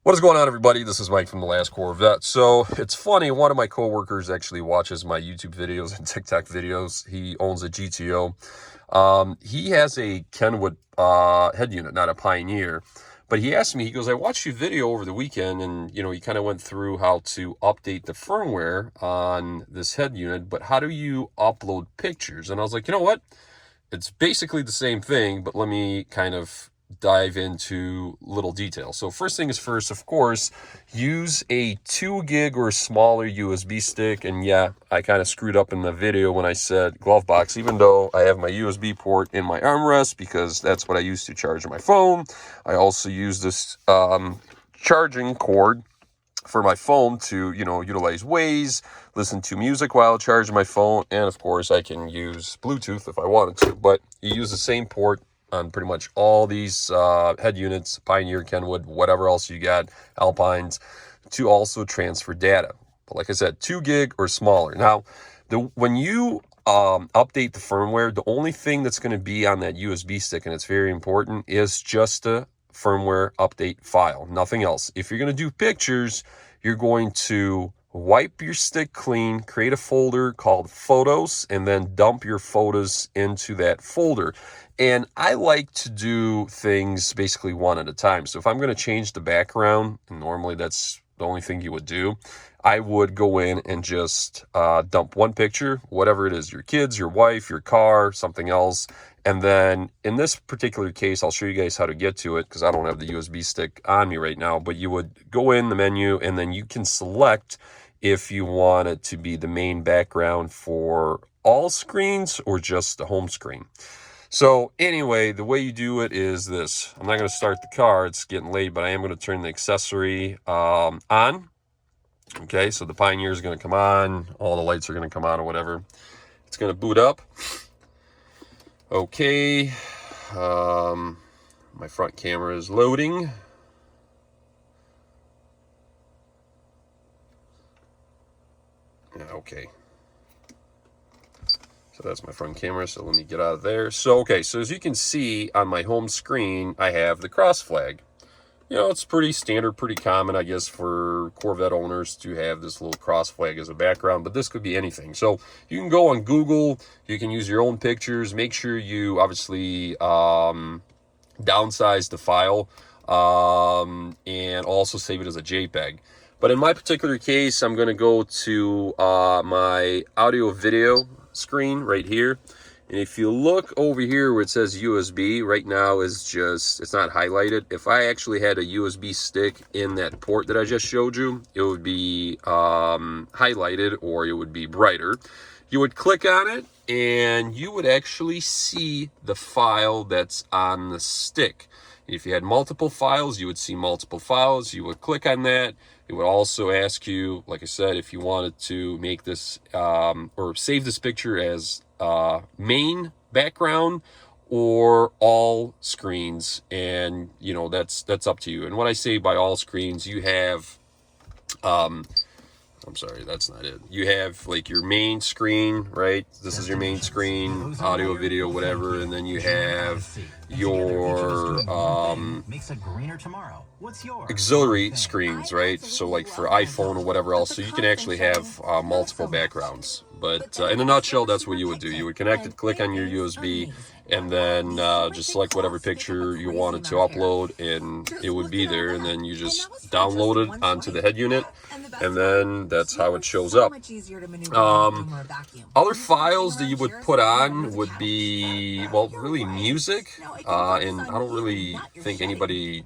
What is going on, everybody? This is Mike from The Last Corvette. So it's funny, one of my coworkers actually watches my YouTube videos and TikTok videos. He owns a GTO. He has a Kenwood head unit, not a Pioneer. But he asked me, he goes, I watched your video over the weekend, and you kind of went through how to update the firmware on this head unit, but how do you upload pictures? And I was like, you know what? It's basically the same thing, but let me kind of dive into little details. So first thing is first, of course, use a 2 gig or smaller USB stick. And yeah, I kind of screwed up in the video when I said glove box, even though I have my USB port in my armrest because that's what I use to charge my phone. I also use this charging cord for my phone to, utilize Waze, listen to music while charging my phone, and of course I can use Bluetooth if I wanted to. But you use the same port on pretty much all these head units, Pioneer, Kenwood, whatever else you got, Alpines, to also transfer data. But like I said, 2 gig or smaller. Now, when you update the firmware, the only thing that's going to be on that USB stick, and it's very important, is just a firmware update file, nothing else. If you're going to do pictures, you're going to wipe your stick clean, create a folder called Photos, and then dump your photos into that folder. And I like to do things basically one at a time. So if I'm going to change the background, and normally that's the only thing you would do, I would go in and just dump one picture, whatever it is, your kids, your wife, your car, something else. And then in this particular case, I'll show you guys how to get to it because I don't have the USB stick on me right now, but you would go in the menu and then you can select if you want it to be the main background for all screens or just the home screen. So anyway, the way you do it is this. I'm not going to start the car. It's getting late, but I am going to turn the accessory on. Okay, so the Pioneer is going to come on. All the lights are going to come on or whatever. It's going to boot up. Okay. My front camera is loading. Yeah, okay. So that's my front camera, so let me get out of there. So, okay, so as you can see on my home screen, I have the cross flag. It's pretty standard, pretty common, I guess, for Corvette owners to have this little cross flag as a background, but this could be anything. So you can go on Google, you can use your own pictures, make sure you obviously downsize the file and also save it as a JPEG. But in my particular case, I'm going to go to my audio video screen right here. And if you look over here where it says USB, right now is just, it's not highlighted. If I actually had a USB stick in that port that I just showed you, it would be highlighted or it would be brighter. You would click on it and you would actually see the file that's on the stick. If you had multiple files, you would see multiple files. You would click on that. It would also ask you, like I said, if you wanted to make this or save this picture as main background or all screens, and that's up to you. And when I say by all screens, you have I'm sorry, that's not it. You have like your main screen, right? This is your main screen, audio, video, whatever, and then you have your auxiliary screens, right? So like for iPhone or whatever else, so you can actually have multiple backgrounds. But in a nutshell, that's what you would do. You would connect it, click on your USB, and then just select whatever picture you wanted to upload, and it would be there. And then you just download it onto the head unit, and then that's how it shows up. Other files that you would put on would be, well, really music, and I don't really think anybody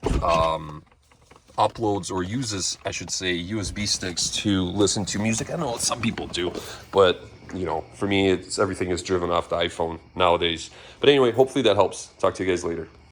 uploads or uses, I should say, USB sticks to listen to music. I know some people do, but for me, everything is driven off the iPhone nowadays. But anyway, hopefully that helps. Talk to you guys later.